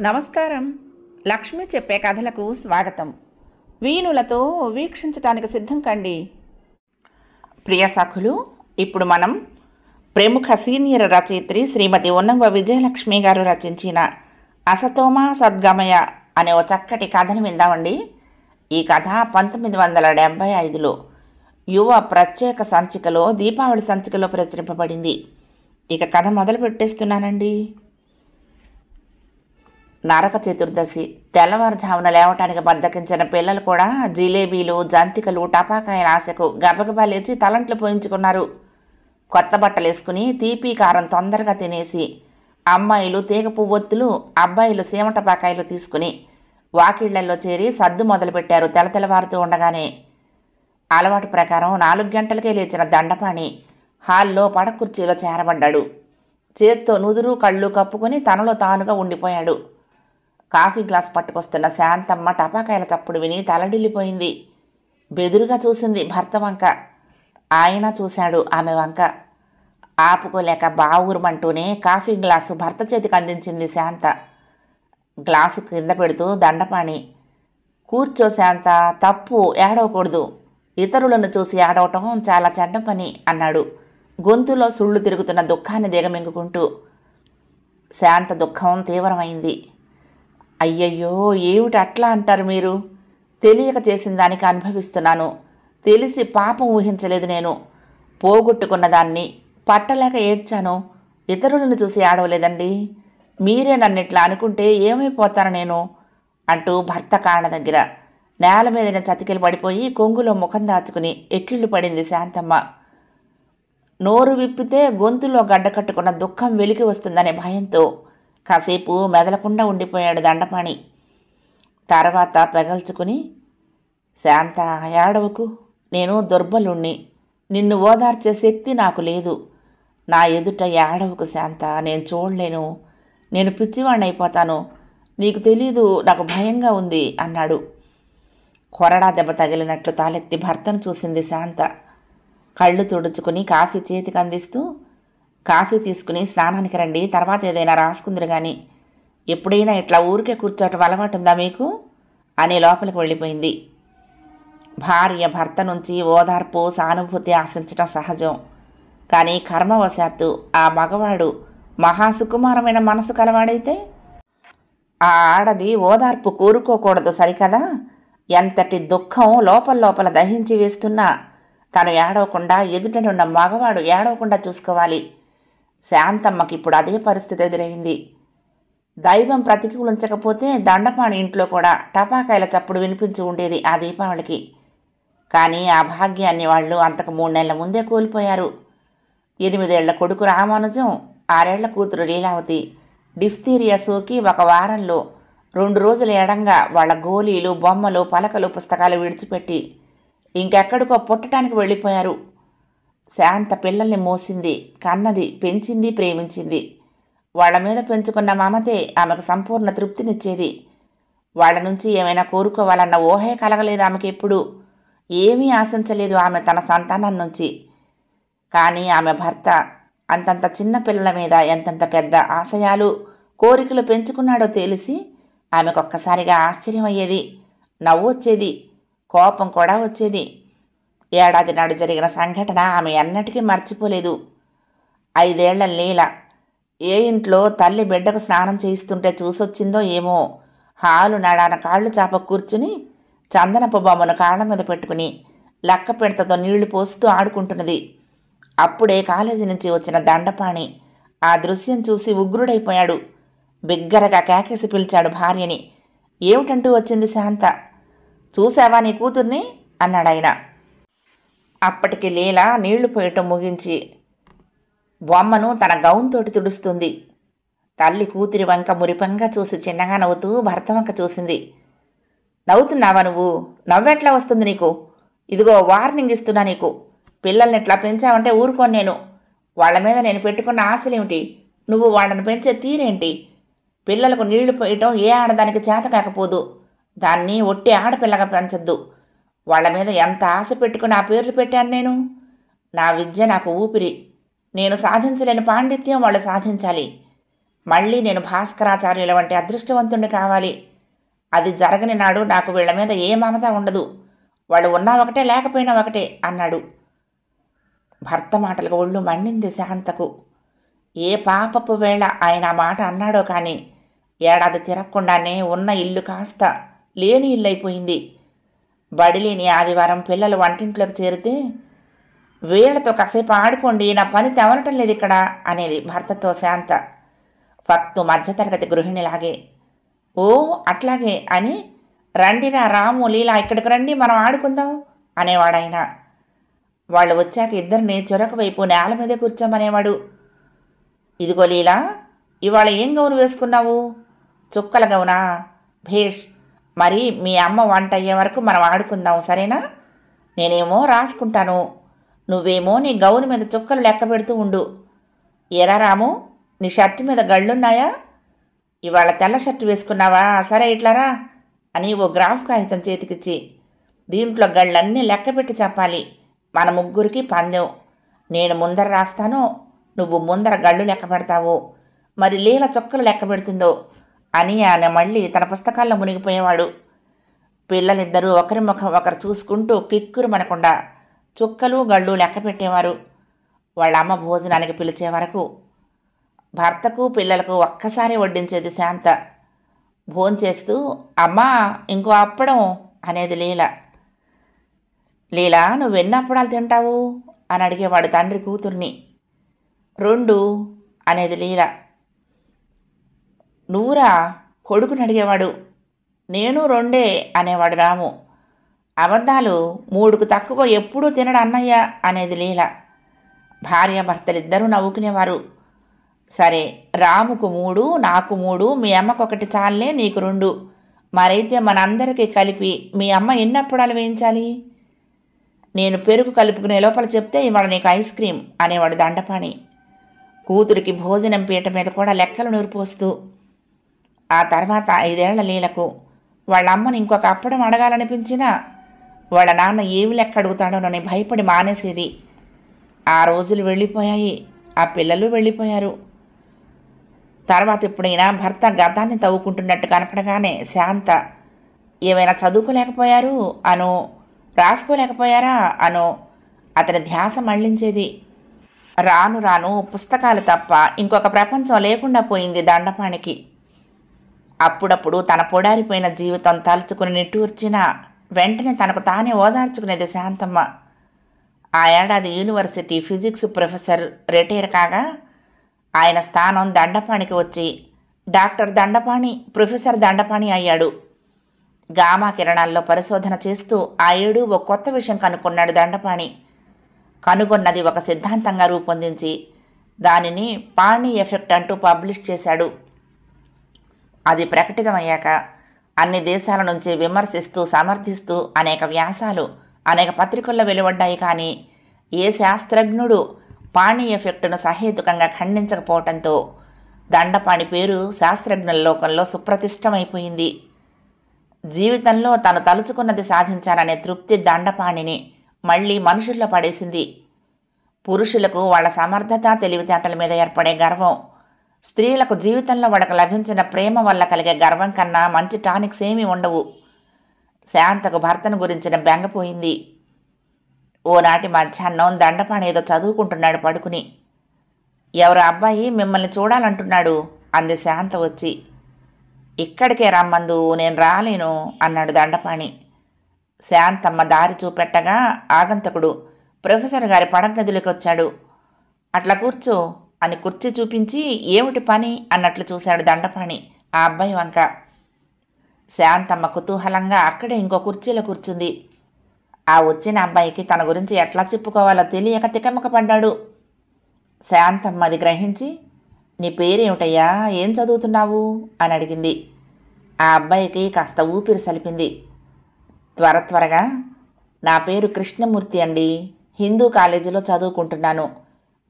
నమస్కారం. లక్ష్మి చెప్పే కథలకు స్వాగతం. వీణులతో వీక్షించటానికి సిద్ధం కండి. ప్రియ సఖులు, ఇప్పుడు మనం ప్రముఖ సీనియర్ రచయిత్రి శ్రీమతి ఉన్నవ విజయలక్ష్మి గారు రచించిన అసతోమ సద్గమయ అనే ఓ చక్కటి కథను విందామండి. ఈ కథ 1975లో యువ ప్రత్యేక సంచికలో దీపావళి సంచికలో ప్రచురింపబడింది. ఇక కథ మొదలు పెట్టేస్తున్నానండి. నరక చతుర్దశి తెల్లవారుజామున లేవటానికి బద్దకించిన పిల్లలు కూడా జిలేబీలు, జంతికలు, టపాకాయల ఆశకు గబగబా లేచి తలంట్లు పోయించుకున్నారు. కొత్త బట్టలు వేసుకుని తీపి కారం తొందరగా తినేసి అమ్మాయిలు తీగ పువ్వొత్తులు, అబ్బాయిలు సీమ టపాకాయలు తీసుకుని వాకిళ్లలో చేరి సద్దు మొదలుపెట్టారు. తెల్లవారుతూ ఉండగానే అలవాటు ప్రకారం 4 గంటలకే లేచిన దండపాణి హాల్లో పడకుర్చీలో చేరబడ్డాడు. చేత్తో నుదురు కళ్ళు కప్పుకొని తనలో తానుగా ఉండిపోయాడు. కాఫీ గ్లాస్ పట్టుకొస్తున్న శాంతమ్మ టపాకాయల చప్పుడు విని తలడిల్లిపోయింది. బెదురుగా చూసింది భర్త వంక. ఆయన చూశాడు ఆమె వంక. ఆపుకోలేక బావురుమంటూనే కాఫీ గ్లాసు భర్త చేతికి అందించింది శాంత. గ్లాసు కింద పెడుతూ దండపాణి, కూర్చో శాంత, తప్పు, ఏడవకూడదు. ఇతరులను చూసి ఏడవటం చాలా చెడ్డ పని అన్నాడు గొంతులో సుళ్ళు తిరుగుతున్న దుఃఖాన్ని దిగమింగుకుంటూ. శాంత దుఃఖం తీవ్రమైంది. అయ్యయ్యో, ఏమిటి అట్లా అంటారు మీరు? తెలియక చేసిన దానికి అనుభవిస్తున్నాను. తెలిసి పాపం ఊహించలేదు నేను. పోగొట్టుకున్న దాన్ని పట్టలేక ఏడ్చాను. ఇతరులను చూసి ఆడవలేదండి. మీరే నన్నిట్లా అనుకుంటే ఏమైపోతాను నేను అంటూ భర్త కాళ్ళ దగ్గర నేల మీదనే చతికిలు పడిపోయి కొంగులో ముఖం దాచుకుని ఎక్కిళ్ళు పడింది శాంతమ్మ. నోరు విప్పితే గొంతులో గడ్డ కట్టుకున్న దుఃఖం వెలికి వస్తుందనే భయంతో కాసేపు మెదలకుండా ఉండిపోయాడు దండపాణి. తర్వాత పెగల్చుకుని, శాంత, ఏడవకు. నేను దుర్బలుణ్ణి. నిన్ను ఓదార్చే శక్తి నాకు లేదు. నా ఎదుట ఏడవకు శాంత, నేను చూడలేను. నేను పిచ్చివాణ్ణి అయిపోతాను. నీకు తెలీదు, నాకు భయంగా ఉంది అన్నాడు. కొరడా దెబ్బ తగిలినట్లు తాలెత్తి భర్తను చూసింది శాంత. కళ్ళు తుడుచుకుని కాఫీ చేతికి అందిస్తూ, కాఫీ తీసుకుని స్నానానికి రండి, తర్వాత ఏదైనా రాసుకుందరు కానీ. ఎప్పుడైనా ఇట్లా ఊరికే కూర్చోవటం అలవాటు ఉందా మీకు అని లోపలికి వెళ్ళిపోయింది. భార్య భర్త నుంచి ఓదార్పు, సానుభూతి ఆశించటం సహజం. కానీ కర్మవశాత్తు ఆ మగవాడు మహాసుకుమారమైన మనసు కలవాడైతే ఆ ఆడది ఓదార్పు కోరుకోకూడదు సరికదా. ఎంతటి దుఃఖం లోపల దహించి వేస్తున్నా తను ఏడవకుండా ఎదుటనున్న మగవాడు ఏడవకుండా చూసుకోవాలి. శాంతమ్మకి ఇప్పుడు అదే పరిస్థితి ఎదురైంది. దైవం ప్రతికూలించకపోతే దండపాణి ఇంట్లో కూడా టపాకాయల చప్పుడు వినిపించి ఉండేది ఆ దీపావళికి. కానీ ఆ భాగ్యాన్ని వాళ్ళు అంతకు 3 నెలల ముందే కోల్పోయారు. 8 ఏళ్ల కొడుకు రామానుజం, 6 ఏళ్ల కూతురు లీలావతి డిఫ్తీరియా సోకి 1 వారంలో 2 రోజుల ఎడంగా వాళ్ళ గోళీలు, బొమ్మలు, పలకలు, పుస్తకాలు విడిచిపెట్టి ఇంకెక్కడికో పుట్టడానికి వెళ్ళిపోయారు. శాంత పిల్లల్ని మోసింది, కన్నది, పెంచింది, ప్రేమించింది. వాళ్ల మీద పెంచుకున్న మమతే ఆమెకు సంపూర్ణ తృప్తినిచ్చేది. వాళ్ల నుంచి ఏమైనా కోరుకోవాలన్న ఊహే కలగలేదు ఆమెకి. ఎప్పుడు ఏమీ ఆశించలేదు ఆమె తన సంతానం నుంచి. కానీ ఆమె భర్త అంతంత చిన్న పిల్లల మీద ఎంతంత పెద్ద ఆశయాలు, కోరికలు పెంచుకున్నాడో తెలిసి ఆమెకొక్కసారిగా ఆశ్చర్యం అయ్యేది, నవ్వు వచ్చేది, కోపం కూడా వచ్చేది. ఏడాది నాడు జరిగిన సంఘటన ఆమె ఎన్నటికీ మర్చిపోలేదు. 5 ఏళ్ల లీల ఏ ఇంట్లో తల్లి బిడ్డకు స్నానం చేయిస్తుంటే చూసొచ్చిందో ఏమో, హాలు నడాన కాళ్ళు చాప కూర్చుని చందనపు బొమ్మను కాళ్ళ మీద పెట్టుకుని లక్క పిడతతో నీళ్లు పోస్తూ ఆడుకుంటున్నది. అప్పుడే కాలేజీ నుంచి వచ్చిన దండపాణి ఆ దృశ్యం చూసి ఉగ్రుడైపోయాడు. బిగ్గరగా కేకేసి పిలిచాడు భార్యని. ఏమిటంటూ వచ్చింది శాంత. చూసావా నీ కూతుర్ని అన్నాడాయన. అప్పటికి లీల నీళ్లు పోయటం ముగించి బొమ్మను తన గౌన్తోటి తుడుస్తుంది. తల్లి కూతురి వంక మురిపంగా చూసి చిన్నగా నవ్వుతూ భర్త వంక చూసింది. నవ్వుతున్నావా నువ్వు? నవ్వెట్లా వస్తుంది నీకు? ఇదిగో వార్నింగ్ ఇస్తున్నా నీకు. పిల్లల్ని ఎట్లా పెంచావంటే ఊరుకోను నేను. వాళ్ళ మీద నేను పెట్టుకున్న ఆశలేమిటి? నువ్వు వాళ్ళని పెంచే తీరేంటి? పిల్లలకు నీళ్లు పోయటం ఏ ఆడదానికి చేత కాకపోదు. దాన్ని ఒట్టి ఆడపిల్లగా పెంచద్దు. వాళ్ళ మీద ఎంత ఆశ పెట్టుకుని ఆ పేర్లు పెట్టాను నేను. నా విద్య నాకు ఊపిరి. నేను సాధించలేని పాండిత్యం వాళ్ళు సాధించాలి. మళ్ళీ నేను భాస్కరాచార్యుల వంటి అదృష్టవంతుణ్ణి కావాలి. అది జరగని నాడు నాకు వీళ్ల మీద ఏ మమత ఉండదు. వాళ్ళు ఉన్నా ఒకటే, లేకపోయినా ఒకటే అన్నాడు. భర్త మాటలకు ఒళ్ళు మండింది శాంతకు. ఏ పాపపు వేళ ఆయన ఆ మాట అన్నాడో కానీ ఏడాది తిరగకుండానే ఉన్న ఇల్లు కాస్త లేని ఇల్లు అయిపోయింది. బడిలేని ఆదివారం పిల్లలు వంటింట్లోకి చేరితే, వీళ్లతో కాసేపు ఆడుకోండి, నా పని తెవరటం లేదు ఇక్కడ అనేది భర్తతో శాంత. ఫక్తు మధ్యతరగతి గృహిణిలాగే. ఓ అట్లాగే అని, రండిరా రాము లీలా ఇక్కడికి రండి, మనం ఆడుకుందాం అనేవాడాయన. వాళ్ళు వచ్చాక ఇద్దరిని చెరొక వైపు నేల మీదే కూర్చోమనేవాడు. ఇదిగో లీలా, ఇవాళ ఏం గౌను వేసుకున్నావు? చుక్కల గౌనా? భేష్, మరి మీ అమ్మ వంట అయ్యే వరకు మనం ఆడుకుందాం, సరేనా? నేనేమో రాసుకుంటాను, నువ్వేమో నీ గౌను మీద చుక్కలు లెక్క పెడుతూ ఉండు. ఎరా రాము, నీ షర్టు మీద గళ్ళున్నాయా? ఇవాళ తెల్ల షర్టు వేసుకున్నావా? సరే ఇట్లారా అని ఓ గ్రాఫ్ కాగితం చేతికిచ్చి, దీంట్లో గళ్ళన్నీ లెక్క పెట్టి చెప్పాలి. మన ముగ్గురికి పందెం. నేను ముందర రాస్తాను, నువ్వు ముందర గళ్ళు లెక్క పెడతావు. మరి లీల చుక్కలు లెక్క పెడుతుందో అని ఆయన మళ్ళీ తన పుస్తకాల్లో మునిగిపోయేవాడు. పిల్లలిద్దరూ ఒకరి ముఖం ఒకరు చూసుకుంటూ కిక్కురు మనకుండా చుక్కలు గళ్ళు లెక్క పెట్టేవారు. వాళ్ళ అమ్మ భోజనానికి పిలిచే వరకు భర్తకు పిల్లలకు ఒక్కసారి వడ్డించేది శాంత. భోంచేస్తూ అమ్మా ఇంకో అప్పడం అనేది లీల. లీలా, నువ్వెన్ని అప్పడాలు తింటావు అని అడిగేవాడు తండ్రి కూతుర్ని. 2 అనేది లీల. నువ్వురా కొడుకుని అడిగేవాడు. నేను 2 అనేవాడు రాము. అబద్ధాలు, 3కు తక్కువ ఎప్పుడూ తినడు అన్నయ్య అనేది లీల. భార్యాభర్తలిద్దరూ నవ్వుకునేవారు. సరే, రాముకు 3, నాకు 3, మీ అమ్మకొకటి చాలే, నీకు 2. మరైతే మనందరికీ కలిపి మీ అమ్మ ఎన్ని అప్పడాలు వేయించాలి? నేను పెరుగు కలుపుకునే లోపల చెప్తే ఇవాళ నీకు ఐస్ క్రీం అనేవాడు దండపాణి. కూతురికి భోజనం పీట మీద కూడా లెక్కలు నూరిపోస్తూ. ఆ తర్వాత 5 ఏళ్ల లీలకు వాళ్ళ అమ్మని ఇంకొక అప్పడం అడగాలనిపించినా వాళ్ళ నాన్న ఏమి లెక్క అడుగుతాడోనని భయపడి మానేసేది. ఆ రోజులు వెళ్ళిపోయాయి, ఆ పిల్లలు వెళ్ళిపోయారు. తర్వాత ఎప్పుడైనా భర్త గతాన్ని తవ్వుకుంటున్నట్టు కనపడగానే శాంత ఏమైనా చదువుకోలేకపోయారు అనో, రాసుకోలేకపోయారా అనో అతని ధ్యాస మళ్లించేది. రాను రాను పుస్తకాలు తప్ప ఇంకొక ప్రపంచం లేకుండా పోయింది దండపాణికి. అప్పుడప్పుడు తన పొడారిపోయిన జీవితం తలుచుకుని నిట్టూర్చినా వెంటనే తనకు తానే ఓదార్చుకునేది శాంతమ్మ. ఆ ఏడాది యూనివర్సిటీ ఫిజిక్స్ ప్రొఫెసర్ రిటైర్ కాగా ఆయన స్థానం దండపాణికి వచ్చి డాక్టర్ దండపాణి, ప్రొఫెసర్ దండపాణి అయ్యాడు. గామా కిరణాల్లో పరిశోధన చేస్తూ ఆ ఏడు ఓ కొత్త విషయం కనుక్కున్నాడు దండపాణి. కనుగొన్నది ఒక సిద్ధాంతంగా రూపొందించి దానిని పాణి ఎఫెక్ట్ అంటూ పబ్లిష్ చేశాడు. అది ప్రకటితమయ్యాక అన్ని దేశాల నుంచి విమర్శిస్తూ సమర్థిస్తూ అనేక వ్యాసాలు అనేక పత్రికల్లో వెలువడ్డాయి. కానీ ఏ శాస్త్రజ్ఞుడు పాణి ఎఫెక్ట్ను సహేతుకంగా ఖండించకపోవడంతో దండపాణి పేరు శాస్త్రజ్ఞుల లోకంలో సుప్రతిష్టమైపోయింది. జీవితంలో తను తలుచుకున్నది సాధించాలనే తృప్తి దండపాణిని మళ్ళీ మనుషుల్లో పడేసింది. పురుషులకు వాళ్ళ సమర్థత, తెలివితేటల మీద ఏర్పడే గర్వం, స్త్రీలకు జీవితంలో వాళ్ళకు లభించిన ప్రేమ వల్ల కలిగే గర్వం కన్నా మంచి టానిక్స్ ఏమీ ఉండవు. శాంతకు భర్తను గురించిన బెంగపోయింది. ఓనాటి మధ్యాహ్నం దండపాణి ఏదో చదువుకుంటున్నాడు పడుకుని. ఎవరు అబ్బాయి మిమ్మల్ని చూడాలంటున్నాడు అంది శాంత వచ్చి. ఇక్కడికే రమ్మందు, నేను రాలేను అన్నాడు దండపాణి. శాంతమ్మ దారి చూపెట్టగా ఆగంతకుడు ప్రొఫెసర్ గారి పడగదిలోకి వచ్చాడు. అట్లా కూర్చో అని కుర్చీ చూపించి ఏమిటి పని అన్నట్లు చూశాడు దండపాణి ఆ అబ్బాయి వంక. శాంతమ్మ కుతూహలంగా అక్కడే ఇంకో కుర్చీలో కూర్చుంది. ఆ వచ్చిన అబ్బాయికి తన గురించి ఎట్లా చెప్పుకోవాలో తెలియక తికమక పడ్డాడు. శాంతమ్మ అది గ్రహించి, నీ పేరేమిటయ్యా, ఏం చదువుతున్నావు అని అడిగింది. ఆ అబ్బాయికి కాస్త ఊపిరి సలిపింది. త్వరగా, నా పేరు కృష్ణమూర్తి అండి, హిందూ కాలేజీలో చదువుకుంటున్నాను.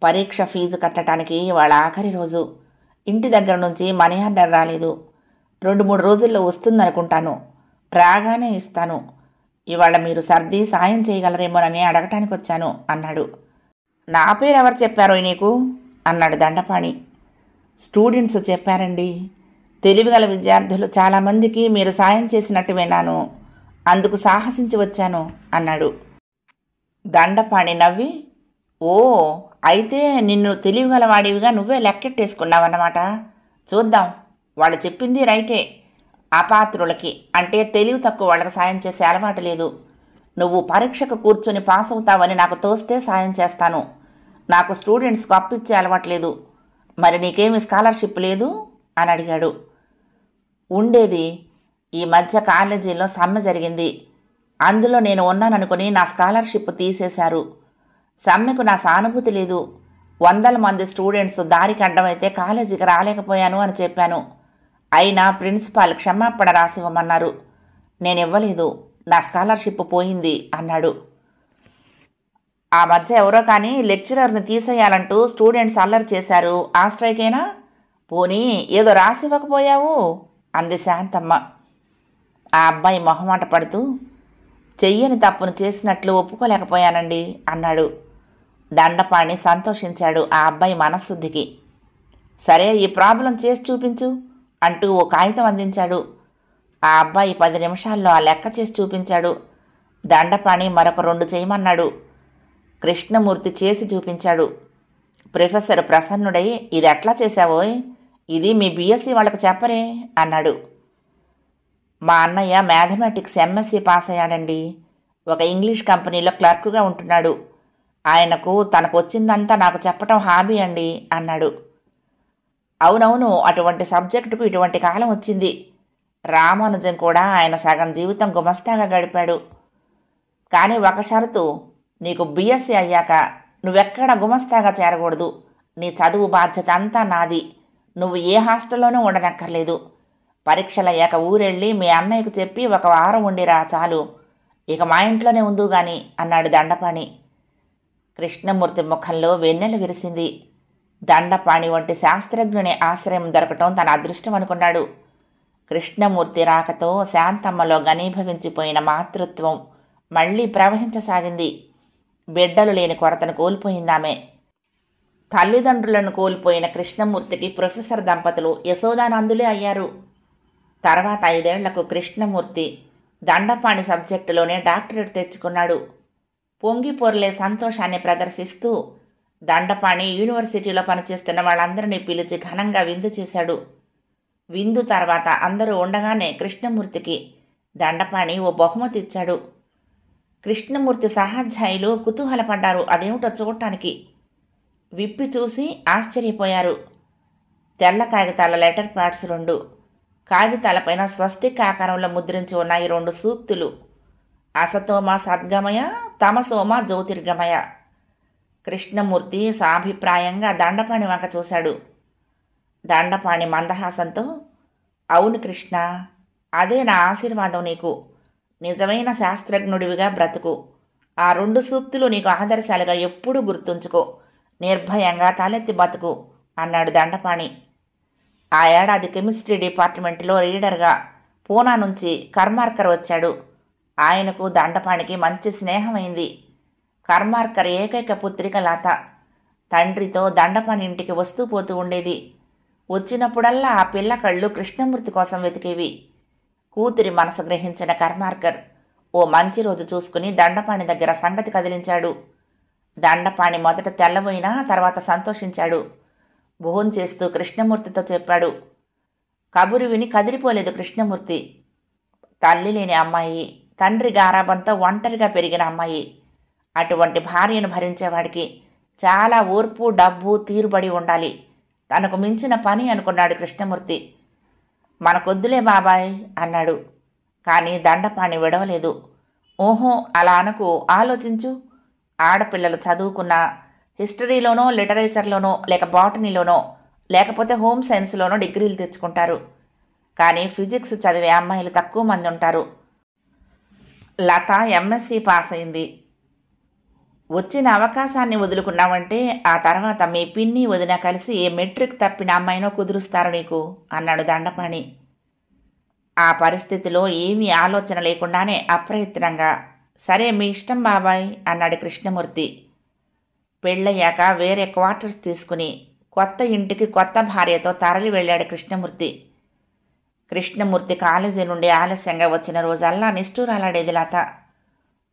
పరీక్ష ఫీజు కట్టడానికి వాళ్ళ ఆఖరి రోజు. ఇంటి దగ్గర నుంచి మనీ ఆర్డర్ రాలేదు. 2-3 రోజుల్లో వస్తుందనుకుంటాను. రాగానే ఇస్తాను. ఇవాళ మీరు సర్ది సాయం చేయగలరేమోనని అడగటానికి వచ్చాను అన్నాడు. నా పేరు ఎవరు చెప్పారో నీకు అన్నాడు దండపాణి. స్టూడెంట్స్ చెప్పారండి. తెలివిగల విద్యార్థులు చాలామందికి మీరు సాయం చేసినట్టు విన్నాను. అందుకు సాహసించి వచ్చాను అన్నాడు. దండపాణి నవ్వి, ఓ, అయితే నిన్ను తెలివిగలవాడివిగా నువ్వే లెక్కెట్టేసుకున్నావన్నమాట. చూద్దాం, వాళ్ళు చెప్పింది రైటే. అపాత్రులకి అంటే తెలివి తక్కువ వాళ్ళకి సాయం చేసే అలవాటు లేదు. నువ్వు పరీక్షకు కూర్చొని పాస్ అవుతావని నాకు తోస్తే సాయం చేస్తాను. నాకు స్టూడెంట్స్కు అప్పిచ్చే అలవాటు లేదు. మరి నీకేమి స్కాలర్షిప్ లేదు అని అడిగాడు. ఉండేది. ఈ మధ్య కాలేజీలో సమ్మె జరిగింది. అందులో నేను ఉన్నాననుకుని నా స్కాలర్షిప్ తీసేశారు. సమ్మెకు నా సానుభూతి లేదు. 100 మంది స్టూడెంట్స్ దారికి అడ్డమైతే కాలేజీకి రాలేకపోయాను అని చెప్పాను. అయినా ప్రిన్సిపాల్ క్షమాపణ రాసివ్వమన్నారు. నేను ఇవ్వలేదు. నా స్కాలర్షిప్ పోయింది అన్నాడు. ఆ మధ్య ఎవరో కానీ లెక్చరర్ని తీసేయాలంటూ స్టూడెంట్స్ అల్లరి చేశారు. ఆ స్ట్రైకేనా? పోనీ ఏదో రాసివ్వకపోయావు అంది శాంతమ్మ. ఆ అబ్బాయి మొహమాట పడుతూ, చెయ్యని తప్పును చేసినట్లు ఒప్పుకోలేకపోయానండి అన్నాడు. దండపాణి సంతోషించాడు ఆ అబ్బాయి మనస్శుద్ధికి. సరే, ఈ ప్రాబ్లం చేసి చూపించు అంటూ ఓ కాగితం అందించాడు. ఆ అబ్బాయి 10 నిమిషాల్లో ఆ లెక్క చేసి చూపించాడు. దండపాణి మరొక 2 చేయమన్నాడు. కృష్ణమూర్తి చేసి చూపించాడు. ప్రొఫెసర్ ప్రసన్నుడై, ఇది ఎట్లా చేశావోయ్, ఇది మీ బీఎస్సీ వాళ్ళకు చెప్పరే అన్నాడు. మా అన్నయ్య మ్యాథమెటిక్స్ ఎంఎస్సీ పాస్ అయ్యాడండి. ఒక ఇంగ్లీష్ కంపెనీలో క్లర్కుగా ఉంటున్నాడు. ఆయనకు తనకు వచ్చిందంతా నాకు చెప్పటం హాబీ అండి అన్నాడు. అవునవును, అటువంటి సబ్జెక్టుకు ఇటువంటి కాలం వచ్చింది. రామానుజం కూడా ఆయన సగం జీవితం గుమస్తాగా గడిపాడు. కానీ ఒక షరతు, నీకు బీఎస్సీ అయ్యాక నువ్వెక్కడ గుమస్తాగా చేరకూడదు. నీ చదువు బాధ్యత అంతా నాది. నువ్వు ఏ హాస్టల్లోనూ ఉండనక్కర్లేదు. పరీక్షలయ్యాక ఊరెళ్ళి మీ అన్నయ్యకు చెప్పి 1 వారం ఉండిరా చాలు. ఇక మా ఇంట్లోనే ఉందు గాని అన్నాడు దండపాణి. కృష్ణమూర్తి ముఖంలో వెన్నెల విరిసింది. దండపాణి వంటి శాస్త్రజ్ఞుని ఆశ్రయం దొరకటం తన అదృష్టం అనుకున్నాడు. కృష్ణమూర్తి రాకతో శాంతమ్మలో ఘనీభవించిపోయిన మాతృత్వం మళ్లీ ప్రవహించసాగింది. బిడ్డలు లేని కొరతను కోల్పోయిందామె. తల్లిదండ్రులను కోల్పోయిన కృష్ణమూర్తికి ప్రొఫెసర్ దంపతులు యశోదానందులే అయ్యారు. తర్వాత 5 ఏళ్లకు కృష్ణమూర్తి దండపాణి సబ్జెక్టులోనే డాక్టరేట్ తెచ్చుకున్నాడు. పొంగి పొర్లే సంతోషాన్ని ప్రదర్శిస్తూ దండపాణి యూనివర్సిటీలో పనిచేస్తున్న వాళ్ళందరినీ పిలిచి ఘనంగా విందు చేశాడు. విందు తర్వాత అందరూ ఉండగానే కృష్ణమూర్తికి దండపాణి ఓ బహుమతి ఇచ్చాడు. కృష్ణమూర్తి సహాధ్యాయులు కుతూహలపడ్డారు అదేమిటో చూడటానికి. విప్పి చూసి ఆశ్చర్యపోయారు. తెల్ల కాగితాల లెటర్ ప్యాడ్స్ 2. కాగితాలపైన స్వస్తిక్ ఆకారంలో ముద్రించి ఉన్నాయి 2 సూక్తులు. అసతోమ సద్గమయ, తమసోమ జ్యోతిర్గమయ. కృష్ణమూర్తి సాభిప్రాయంగా దండపాణి వంక చూశాడు. దండపాణి మందహాసంతో, అవును కృష్ణ, అదే నా ఆశీర్వాదం నీకు. నిజమైన శాస్త్రజ్ఞుడివిగా బ్రతుకు. ఆ 2 సూక్తులు నీకు ఆదర్శాలుగా ఎప్పుడూ గుర్తుంచుకో. నిర్భయంగా తలెత్తి బతుకు అన్నాడు దండపాణి. ఆ ఏడాది కెమిస్ట్రీ డిపార్ట్మెంట్లో రీడర్గా పూనా నుంచి కర్మార్కర్ వచ్చాడు. ఆయనకు దండపాణికి మంచి స్నేహమైంది. కర్మార్కర్ ఏకైక పుత్రిక లత. తండ్రితో దండపాణి ఇంటికి వస్తూ పోతూ ఉండేది. వచ్చినప్పుడల్లా ఆ పిల్ల కళ్ళు కృష్ణమూర్తి కోసం వెతికేవి. కూతురి మనసు గ్రహించిన కర్మార్కర్ ఓ మంచి రోజు చూసుకుని దండపాణి దగ్గర సంగతి కదిలించాడు. దండపాణి మొదట తెల్లబోయినా తర్వాత సంతోషించాడు. భోంచేస్తూ కృష్ణమూర్తితో చెప్పాడు. కబురు విని కదిలిపోలేదు కృష్ణమూర్తి. తల్లి లేని అమ్మాయి, తండ్రి గారాబంతో ఒంటరిగా పెరిగిన అమ్మాయి. అటువంటి భార్యను భరించేవాడికి చాలా ఓర్పు, డబ్బు, తీరుబడి ఉండాలి. తనకు మించిన పని అనుకున్నాడు కృష్ణమూర్తి. మనకొద్దులే బాబాయ్ అన్నాడు. కానీ దండపాణి విడవలేదు. ఓహో, అలా అనకు, ఆలోచించు. ఆడపిల్లలు చదువుకున్న హిస్టరీలోనో, లిటరేచర్లోనో, లేక బాటనీలోనో, లేకపోతే హోమ్ సైన్స్లోనో డిగ్రీలు తెచ్చుకుంటారు. కానీ ఫిజిక్స్ చదివే అమ్మాయిలు తక్కువ మంది ఉంటారు. లత ఎంఎస్సీ పాస్ అయింది. వచ్చిన అవకాశాన్ని వదులుకున్నావంటే ఆ తర్వాత మీ పిన్ని వదిన కలిసి ఏ మెట్రిక్ తప్పిన అమ్మాయినో కుదురుస్తారు నీకు అన్నాడు దండపాణి. ఆ పరిస్థితిలో ఏమీ ఆలోచన లేకుండానే అప్రయత్నంగా సరే మీ ఇష్టం బాబాయ్ అన్నాడు కృష్ణమూర్తి. పెళ్ళయ్యాక వేరే క్వార్టర్స్ తీసుకుని కొత్త ఇంటికి కొత్త భార్యతో తరలి వెళ్ళాడు కృష్ణమూర్తి. కృష్ణమూర్తి కాలేజీ నుండి ఆలస్యంగా వచ్చిన రోజల్లా నిష్ఠూరాలాడేది లత.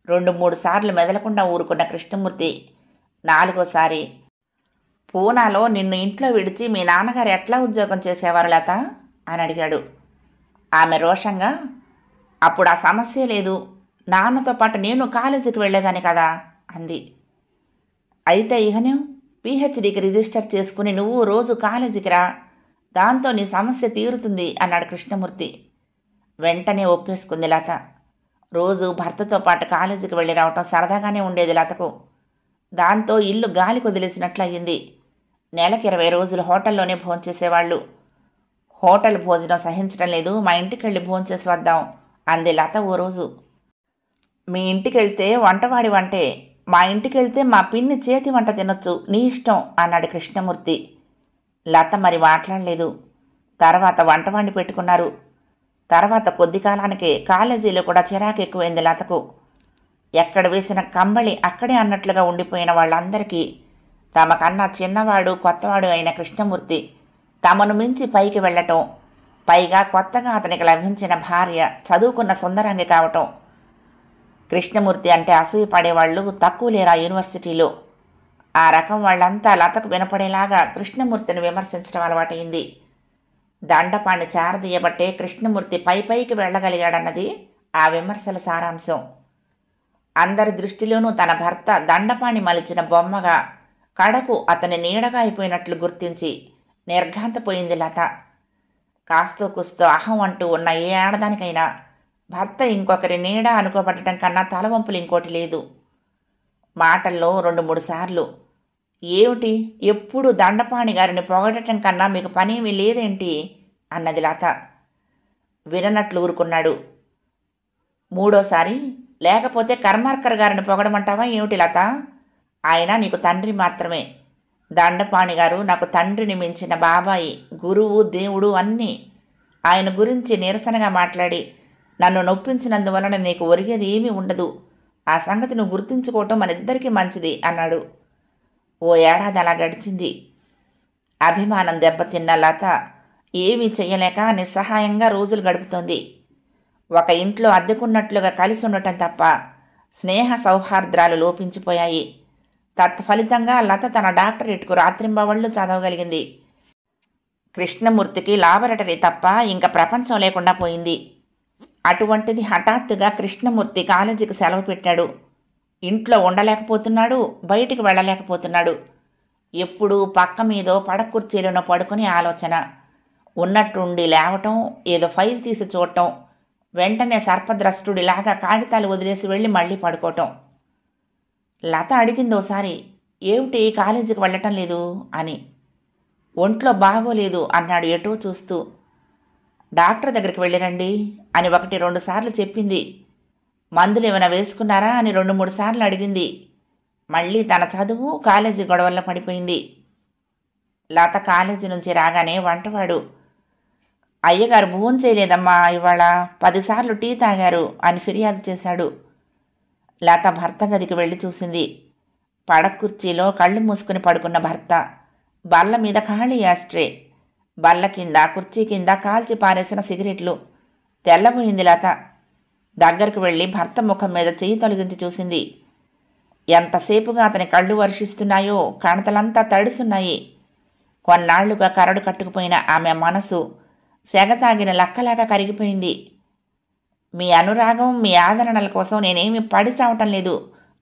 2-3 సార్లు మెదలకుండా ఊరుకున్న కృష్ణమూర్తి 4వసారి, పూనాలో నిన్ను ఇంట్లో విడిచి మీ నాన్నగారు ఎట్లా ఉద్యోగం చేసేవారు లత అని అడిగాడు. ఆమె రోషంగా, అప్పుడు ఆ సమస్య లేదు, నాన్నతో పాటు నేను కాలేజీకి వెళ్ళేదాన్ని కదా అంది. అయితే ఇహను పిహెచ్డికి రిజిస్టర్ చేసుకుని నువ్వు రోజు కాలేజీకి రా, దాంతో నీ సమస్య తీరుతుంది అన్నాడు కృష్ణమూర్తి. వెంటనే ఒప్పేసుకుంది లత. రోజు భర్తతో పాటు కాలేజీకి వెళ్ళి రావటం సరదాగానే ఉండేది లతకు. దాంతో ఇల్లు గాలి కొదిలేసినట్లు అయ్యింది. నెలకి 20 రోజులు హోటల్లోనే భోంచేసేవాళ్ళు. హోటల్ భోజనం సహించడం లేదు, మా ఇంటికి వెళ్ళి భోంచేసి వద్దాం అంది లత ఓ రోజు. మీ ఇంటికి వెళ్తే వంటవాడి వంటే, మా ఇంటికి వెళ్తే మా పిన్ని చేతి వంట తినొచ్చు, నీ ఇష్టం అన్నాడు కృష్ణమూర్తి. లత మరి మాట్లాడలేదు. తర్వాత వంట వండి పెట్టుకున్నారు. తర్వాత కొద్ది కాలానికే కాలేజీలో కూడా చిరాకు ఎక్కువైంది లతకు. ఎక్కడ వేసిన కంబళి అక్కడే అన్నట్లుగా ఉండిపోయిన వాళ్ళందరికీ తమకన్నా చిన్నవాడు కొత్తవాడు అయిన కృష్ణమూర్తి తమను మించి పైకి వెళ్ళటం, పైగా కొత్తగా అతనికి లభించిన భార్య చదువుకున్న సుందరంగి కావటం. కృష్ణమూర్తి అంటే అసూయ పడేవాళ్ళు తక్కువ లేరా యూనివర్సిటీలో. ఆ రకం వాళ్ళంతా లతకు వినపడేలాగా కృష్ణమూర్తిని విమర్శించడం అలవాటైంది. దండపాణి చారదీయబట్టే కృష్ణమూర్తి పైకి వెళ్ళగలిగాడన్నది ఆ విమర్శల సారాంశం. అందరి దృష్టిలోనూ తన భర్త దండపాణి మలిచిన బొమ్మగా, కడకు అతని నీడగా అయిపోయినట్లు గుర్తించి నిర్ఘాంతపోయింది లత. కాస్తో కుస్తో అహం అంటూ ఉన్న ఏ ఆడదానికైనా భర్త ఇంకొకరి నీడ అనుకోబడటం కన్నా తలవంపులు ఇంకోటి లేదు. మాటల్లో 2-3 సార్లు, ఏమిటి ఎప్పుడు దండపాణి గారిని పొగడటం కన్నా మీకు పనేమీ లేదేంటి అన్నది లత. విననట్లు ఊరుకున్నాడు. 3వసారి, లేకపోతే కర్మార్కర్ గారిని పొగడమంటావా ఏమిటి లత? ఆయన నీకు తండ్రి మాత్రమే. దండపాణి గారు నాకు తండ్రిని మించిన బాబాయి, గురువు, దేవుడు అన్నీ. ఆయన గురించి నిరసనగా మాట్లాడి నన్ను నొప్పించినందువలన నీకు ఒరిగేది ఏమీ ఉండదు. ఆ సంగతి నువ్వు గుర్తుంచుకోవటం మనిద్దరికీ మంచిది అన్నాడు. ఓ ఏడాది అలా గడిచింది. అభిమానం దెబ్బతిన్న లత ఏమీ చెయ్యలేక నిస్సహాయంగా రోజులు గడుపుతోంది. ఒక ఇంట్లో అద్దెకున్నట్లుగా కలిసి ఉండటం తప్ప స్నేహ సౌహార్ద్రాలు లోపించిపోయాయి. తత్ఫలితంగా లత తన డాక్టరేట్కు రాత్రింబవళ్ళు చదవగలిగింది. కృష్ణమూర్తికి లాబొరేటరీ తప్ప ఇంకా ప్రపంచం లేకుండా పోయింది. అటువంటిది హఠాత్తుగా కృష్ణమూర్తి కాలేజీకి సెలవు పెట్టాడు. ఇంట్లో ఉండలేకపోతున్నాడు, బయటికి వెళ్ళలేకపోతున్నాడు. ఎప్పుడూ పక్క మీదో పడకుర్చీలోనో పడుకుని ఆలోచన. ఉన్నట్టుండి లేవటం, ఏదో ఫైల్ తీసి చూడటం, వెంటనే సర్పద్రష్టుడిలాగా కాగితాలు వదిలేసి వెళ్ళి మళ్ళీ పడుకోవటం. లత అడిగిందోసారి, ఏమిటి కాలేజీకి వెళ్ళటం లేదు అని. ఒంట్లో బాగోలేదు అన్నాడు ఎటో చూస్తూ. డాక్టర్ దగ్గరికి వెళ్ళిరండి అని 1-2 సార్లు చెప్పింది. మందులు ఏమైనా వేసుకున్నారా అని 2-3 సార్లు అడిగింది. మళ్ళీ తన చదువు, కాలేజీ గొడవల్లో పడిపోయింది. లత కాలేజీ నుంచి రాగానే వంటవాడు, అయ్యగారు భోంచేయలేదమ్మా ఇవాళ, 10 సార్లు టీ తాగారు అని ఫిర్యాదు చేశాడు. లత భర్త గదికి వెళ్ళి చూసింది. పడకుర్చీలో కళ్ళు మూసుకుని పడుకున్న భర్త, బల్ల మీద ఖాళీ యాస్ట్రే, బల్ల కింద కుర్చీ కింద కాల్చి పారేసిన సిగరెట్లు. తెల్లబోయింది లత. దగ్గరకు వెళ్ళి భర్త ముఖం మీద చెయ్యి తొలగించి చూసింది. ఎంతసేపుగా అతని కళ్ళు వర్షిస్తున్నాయో, కణతలంతా తడుసున్నాయి. కొన్నాళ్లుగా కరడు కట్టుకుపోయిన ఆమె మనసు సెగతాగిన లక్కలాగా కరిగిపోయింది. మీ అనురాగం, మీ ఆదరణల కోసం నేనేమీ పడి చావటం లేదు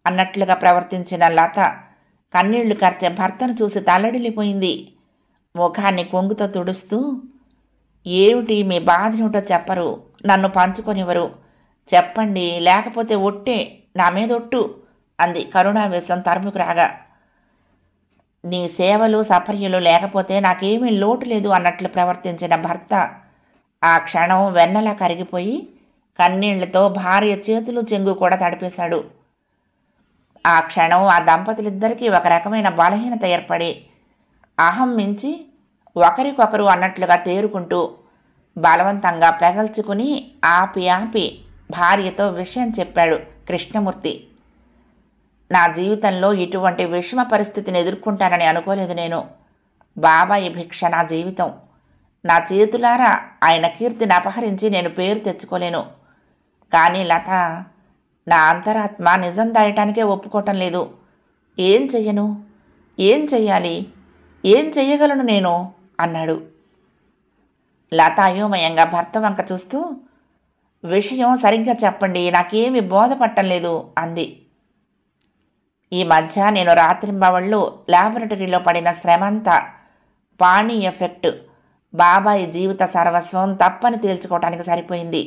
అన్నట్లుగా ప్రవర్తించిన లత కన్నీళ్లు కార్చే భర్తను చూసి తల్లడిల్లిపోయింది. ముఖాన్ని కొంగుతో తుడుస్తూ, ఏమిటి మీ బాధ ఏమిటో చెప్పరు, నన్ను పంచుకొనివ్వరు, చెప్పండి లేకపోతే ఒట్టే, నా మీద ఒట్టు అంది కరుణావేశం తరుముకు రాగా. నీ సేవలు సపర్యలు లేకపోతే నాకేమీ లోటు లేదు అన్నట్లు ప్రవర్తించిన భర్త ఆ క్షణం వెన్నలా కరిగిపోయి కన్నీళ్లతో భార్య చేతులు చెంగు కూడా తడిపేశాడు. ఆ క్షణం ఆ దంపతులిద్దరికీ ఒక రకమైన బలహీనత ఏర్పడి అహం మించి ఒకరికొకరు అన్నట్లుగా తేరుకుంటూ బలవంతంగా పెగల్చుకుని ఆపి భార్యతో విషయం చెప్పాడు కృష్ణమూర్తి. నా జీవితంలో ఇటువంటి విషమ పరిస్థితిని ఎదుర్కొంటానని అనుకోలేదు నేను. బాబాయి భిక్ష నా జీవితం. నా చేతులారా ఆయన కీర్తిని అపహరించి నేను పేరు తెచ్చుకోలేను. కానీ లత, నా అంతరాత్మ నిజం దాయటానికే ఒప్పుకోవటం లేదు. ఏం చెయ్యను? ఏం చెయ్యాలి? ఏం చెయ్యగలను నేను అన్నాడు. లత అయోమయంగా భర్త వంక చూస్తూ, విషయం సరిగ్గా చెప్పండి, నాకేమీ బోధపట్టం లేదు అంది. ఈ మధ్య నేను రాత్రింబవళ్ళు ల్యాబొరేటరీలో పడిన శ్రమంతా పాణి ఎఫెక్ట్, బాబాయి జీవిత సర్వస్వం తప్పని తేల్చుకోవటానికి సరిపోయింది.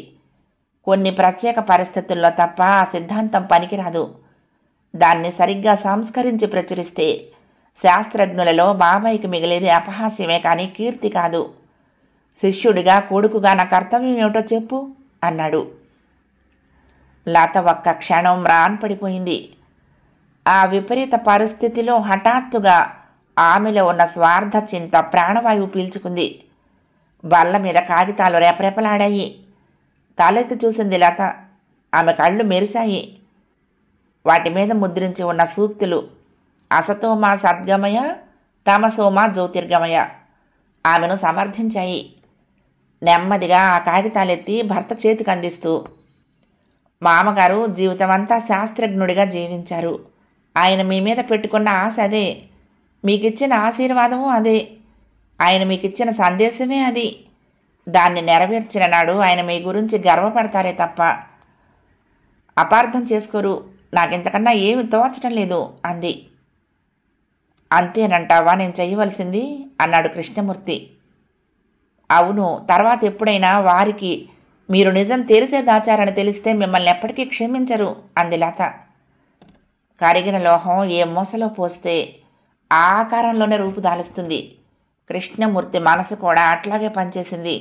కొన్ని ప్రత్యేక పరిస్థితుల్లో తప్ప ఆ సిద్ధాంతం పనికిరాదు. దాన్ని సరిగ్గా సంస్కరించి ప్రచురిస్తే శాస్త్రజ్ఞులలో బాబాయికి మిగిలేది అపహాస్యమే కానీ కీర్తి కాదు. శిష్యుడిగా, కొడుకుగా నా కర్తవ్యం ఏమిటో చెప్పు అన్నాడు. లత ఒక్క క్షణం మ్రాన్పడిపోయింది. ఆ విపరీత పరిస్థితిలో హఠాత్తుగా ఆమెలో ఉన్న స్వార్థ చింత ప్రాణవాయువు పీల్చుకుంది. బల్ల మీద కాగితాలు రెపరెపలాడాయి. తలెత్తి చూసింది లత. ఆమె కళ్ళు మెరిశాయి. వాటి మీద ముద్రించి ఉన్న సూక్తులు అసతోమా సద్గమయ, తమసోమా జ్యోతిర్గమయ ఆమెను సమర్థించాయి. నెమ్మదిగా ఆ కాగితాలెత్తి భర్త చేతికి అందిస్తూ, మామగారు జీవితమంతా శాస్త్రజ్ఞుడిగా జీవించారు. ఆయన మీ మీద పెట్టుకున్న ఆశ అదే, మీకిచ్చిన ఆశీర్వాదము అదే, ఆయన మీకిచ్చిన సందేశమే అది. దాన్ని నెరవేర్చిన నాడు ఆయన మీ గురించి గర్వపడతారే తప్ప అపార్థం చేసుకోరు. నాకింతకన్నా ఏమి తోచటం లేదు అంది. అంతేనంటావా నేను చెయ్యవలసింది అన్నాడు కృష్ణమూర్తి. అవును, తర్వాత ఎప్పుడైనా వారికి మీరు నిజం తెలిసే దాచారని తెలిస్తే మిమ్మల్ని ఎప్పటికీ క్షమించరు అంది లత. కరిగిన లోహం ఏ మూసలో పోస్తే ఆ ఆకారంలోనే రూపుదాలుస్తుంది. కృష్ణమూర్తి మనసు కూడా అట్లాగే పనిచేసింది.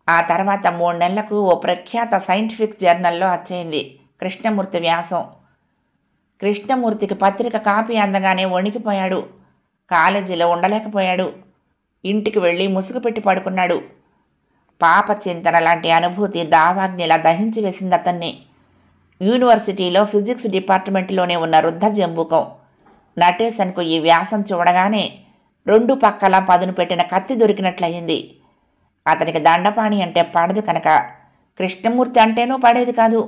ఆ తర్వాత 3 నెలలకు ఓ ప్రఖ్యాత సైంటిఫిక్ జర్నల్లో వచ్చేయింది కృష్ణమూర్తి వ్యాసం. కృష్ణమూర్తికి పత్రిక కాపీ అందగానే వణికిపోయాడు. కాలేజీలో ఉండలేకపోయాడు. ఇంటికి వెళ్ళి ముసుగు పెట్టి పడుకున్నాడు. పాప చింతన లాంటి అనుభూతి దావాగ్నిలా దహించి వేసింది అతన్ని. యూనివర్సిటీలో ఫిజిక్స్ డిపార్ట్మెంట్లోనే ఉన్న వృద్ధ జంబుకం నటేశన్కు ఈ వ్యాసం చూడగానే 2 పక్కలా పదును పెట్టిన కత్తి దొరికినట్లయింది. అతనికి దండపాణి అంటే పడదు కనుక కృష్ణమూర్తి అంటేనూ పడేది కాదు.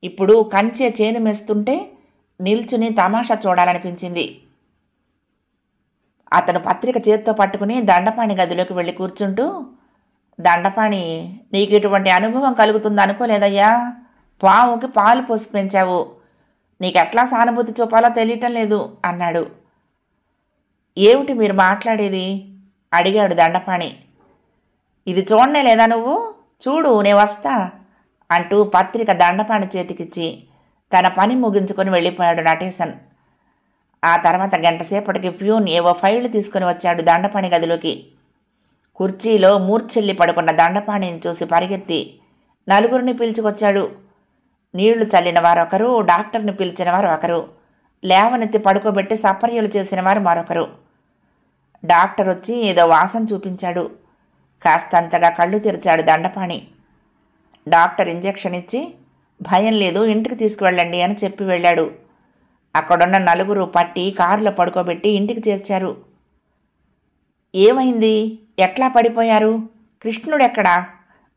ఇప్పుడు కంచె చేను మేస్తుంటే నిల్చుని తమాషా చూడాలనిపించింది. అతను పత్రిక చేత్తో పట్టుకుని దండపాణి గదిలోకి వెళ్ళి కూర్చుంటూ, దండపాణి, నీకు ఇటువంటి అనుభవం కలుగుతుంది అనుకోలేదయ్యా. పావుకి పాలు పోసి పెంచావు, నీకెట్లా సానుభూతి చూపాలో తెలియటం లేదు అన్నాడు. ఏమిటి మీరు మాట్లాడేది అడిగాడు దండపాణి. ఇది చూడనే లేదా నువ్వు? చూడు, నేను వస్తా అంటూ పత్రిక దండపాణి చేతికిచ్చి తన పని ముగించుకొని వెళ్ళిపోయాడు నటేశన్. ఆ తర్వాత గంటసేపటికి ప్యూన్ ఏవో ఫైళ్లు తీసుకుని వచ్చాడు దండపాణి గదిలోకి. కుర్చీలో మూర్ఛెల్లి పడుకున్న దండపాణిని చూసి పరిగెత్తి 4 పిలుచుకొచ్చాడు. నీళ్లు చల్లిన వారొకరు, డాక్టర్ని పిలిచిన వారు ఒకరు, లేవనెత్తి పడుకోబెట్టి సపర్యలు చేసిన వారు మరొకరు. డాక్టర్ వచ్చి ఏదో వాసన చూపించాడు. కాస్తంతగా కళ్ళు తెరిచాడు దండపాణి. డాక్టర్ ఇంజెక్షన్ ఇచ్చి, భయం లేదు, ఇంటికి తీసుకువెళ్ళండి అని చెప్పి వెళ్ళాడు. అక్కడున్న 4 పట్టి కారులో పడుకోబెట్టి ఇంటికి చేర్చారు. ఏమైంది? ఎట్లా పడిపోయారు? కృష్ణుడెక్కడా?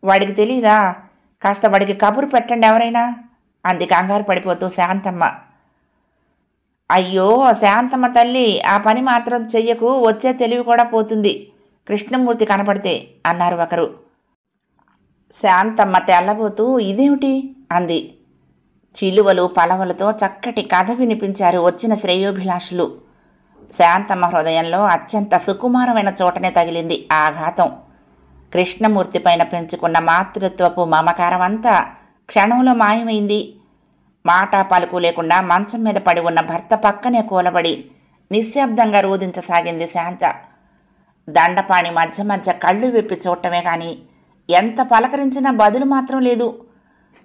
వాడికి తెలీదా? కాస్త వాడికి కబురు పెట్టండి ఎవరైనా అంది కంగారు పడిపోతూ శాంతమ్మ. అయ్యో శాంతమ్మ తల్లి, ఆ పని మాత్రం చెయ్యకు, వచ్చే తెలివి కూడా పోతుంది కృష్ణమూర్తి కనపడితే అన్నారు ఒకరు. శాంతమ్మ తెల్లబోతూ ఇదేమిటి అంది. చిలువలు పలవలతో చక్కటి కథ వినిపించారు వచ్చిన శ్రేయోభిలాషులు. శాంతమ్మ హృదయంలో అత్యంత సుకుమారమైన చోటనే తగిలింది ఆఘాతం. కృష్ణమూర్తి పైన పెంచుకున్న మాతృత్వపు మమకారం అంతా క్షణంలో మాయమైంది. మాట పలుకు లేకుండా మంచం మీద పడి ఉన్న భర్త పక్కనే కూలబడి నిశ్శబ్దంగా రోధించసాగింది శాంత. దండపాణి మధ్య మధ్య కళ్ళు విప్పి చూడటమే కానీ ఎంత పలకరించినా బదులు మాత్రం లేదు.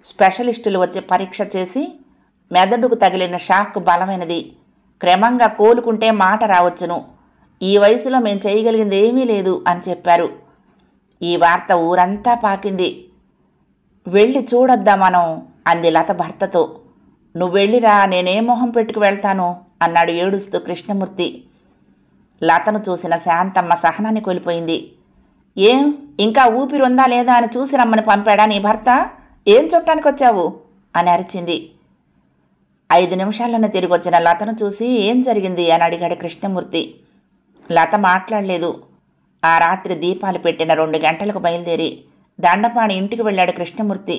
స్పెషలిస్టులు వచ్చి పరీక్ష చేసి మెదడుకు తగిలిన షాక్ బలమైనది, క్రమంగా కోలుకుంటే మాట రావచ్చును, ఈ వయసులో మేం చేయగలిగింది ఏమీ లేదు అని చెప్పారు. ఈ వార్త ఊరంతా పాకింది. వెళ్ళి చూడొద్దా మనం అంది లత భర్తతో. నువ్వెళ్ళిరా, నేనే మొహం పెట్టుకు వెళ్తాను అన్నాడు ఏడుస్తూ కృష్ణమూర్తి. లతను చూసిన శాంతమ్మ సహనాన్ని కోల్పోయింది. ఏం ఇంకా ఊపిరి ఉందా లేదా అని చూసి రమ్మని పంపాడా నీ భర్త? ఏం చుట్టానికి వచ్చావు అని అరిచింది. 5 నిమిషాల్లోనే తిరిగొచ్చిన లతను చూసి ఏం జరిగింది అని అడిగాడు కృష్ణమూర్తి. లత మాట్లాడలేదు. ఆ రాత్రి దీపాలు పెట్టిన 2 గంటలకు బయలుదేరి దండపాణి ఇంటికి వెళ్ళాడు కృష్ణమూర్తి.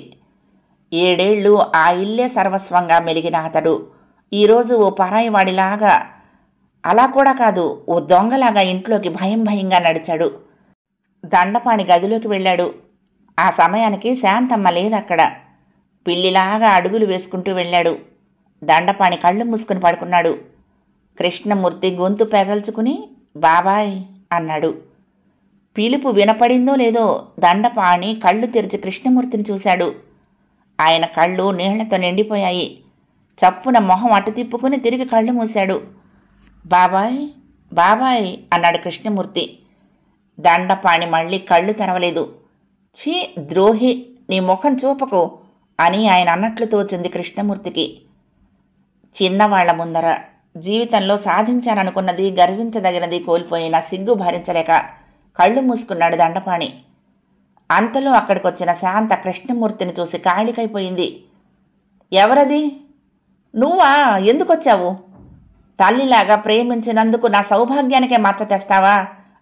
7 ఏళ్ళు ఆ ఇల్లే సర్వస్వంగా మెలిగిన అతడు ఈరోజు ఓ పరాయివాడిలాగా, అలా కూడా కాదు, ఓ దొంగలాగా ఇంట్లోకి భయం భయంగా నడిచాడు. దండపాణి గదిలోకి వెళ్ళాడు. ఆ సమయానికి శాంతమ్మ లేదక్కడ. పిల్లిలాగా అడుగులు వేసుకుంటూ వెళ్ళాడు. దండపాణి కళ్ళు మూసుకుని పడుకున్నాడు. కృష్ణమూర్తి గొంతు పెగల్చుకుని బాబాయ్ అన్నాడు. పిలుపు వినపడిందో లేదో దండపాణి కళ్ళు తెరిచి కృష్ణమూర్తిని చూశాడు. ఆయన కళ్ళు నీళ్లతో నిండిపోయాయి. చప్పున మొహం అటు తిప్పుకుని తిరిగి కళ్ళు మూశాడు. బాబాయ్ బాబాయ్ అన్నాడు కృష్ణమూర్తి. దండపాణి మళ్ళీ కళ్ళు తెరవలేదు. ఛీ ద్రోహి, నీ ముఖం చూపకు అని ఆయన అన్నట్లు తోచింది కృష్ణమూర్తికి. చిన్నవాళ్ల ముందర జీవితంలో సాధించాలనుకున్నది, గర్వించదగినది కోల్పోయిన సిగ్గు భరించలేక కళ్ళు మూసుకున్నాడు దండపాణి. అంతలో అక్కడికొచ్చిన శాంత కృష్ణమూర్తిని చూసి కాళికైపోయింది. ఎవరది? నువ్వా? ఎందుకొచ్చావు? తల్లిలాగా ప్రేమించినందుకు నా సౌభాగ్యానికే మచ్చ తెస్తావా?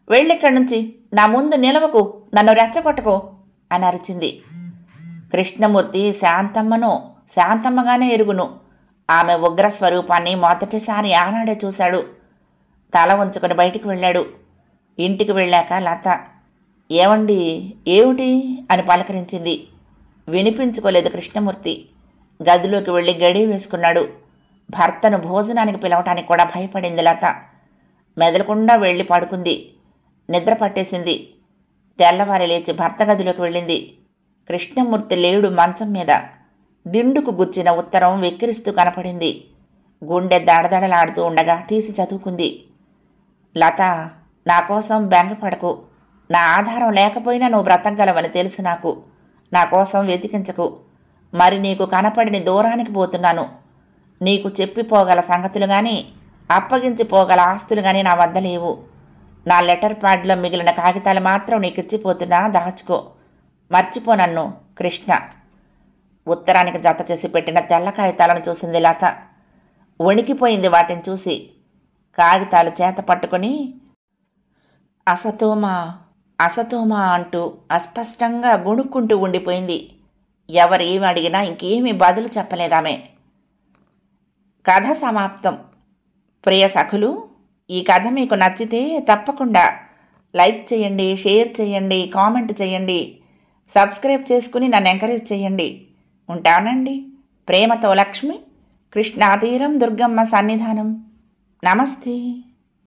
వెళ్ళిక్కడి నుంచి, నా ముందు నిలవకు, నన్ను రెచ్చగొట్టకు అని అరిచింది. కృష్ణమూర్తి శాంతమ్మగానే ఎరుగును. ఆమె ఉగ్రస్వరూపాన్ని మొదటిసారి ఆనాడే చూశాడు. తల ఉంచుకొని బయటికి వెళ్ళాడు. ఇంటికి వెళ్ళాక లత ఏమండి ఏమిటి అని పలకరించింది. వినిపించుకోలేదు కృష్ణమూర్తి. గదిలోకి వెళ్ళి గడి వేసుకున్నాడు. భర్తను భోజనానికి పిలవటానికి కూడా భయపడింది లత. మెదలకుండా వెళ్ళి పడుకుంది. నిద్ర పట్టేసింది. తెల్లవారి లేచి భర్త గదిలోకి వెళ్ళింది. కృష్ణమూర్తి లేడు మంచం మీద. దిండుకు గుచ్చిన ఉత్తరం వెక్కిరిస్తూ కనపడింది. గుండె దడదడలాడుతూ ఉండగా తీసి చదువుకుంది. లత, నా కోసం బెంగపడకు. నా ఆధారం లేకపోయినా నువ్వు బ్రతకగలవని తెలుసు నాకు. నా కోసం వెతికించకు. మరి నీకు కనపడిని దూరానికి పోతున్నాను. నీకు చెప్పిపోగల సంగతులు కానీ, అప్పగించిపోగల ఆస్తులు కానీ నా వద్ద లేవు. నా లెటర్ ప్యాడ్లో మిగిలిన కాగితాలు మాత్రం నీకు ఇచ్చిపోతున్నా, దాచుకో. మర్చిపో నన్ను, కృష్ణ. ఉత్తరానికి జత చేసి పెట్టిన తెల్ల కాగితాలను చూసింది లత. వణికిపోయింది వాటిని చూసి. కాగితాలు చేత పట్టుకుని అసతోమా అంటూ అస్పష్టంగా గొణుక్కుంటూ ఉండిపోయింది. ఎవరేమి అడిగినా ఇంకేమీ బదులు చెప్పలేదామె. కథ సమాప్తం. ప్రియ సఖులు, ఈ కథ మీకు నచ్చితే తప్పకుండా లైక్ చేయండి, షేర్ చేయండి, కామెంట్ చేయండి, సబ్స్క్రైబ్ చేసుకుని నన్ను ఎంకరేజ్ చేయండి. ఉంటానండి. ప్రేమతో లక్ష్మి, కృష్ణాతీరం, దుర్గమ్మ సన్నిధానం. నమస్తే.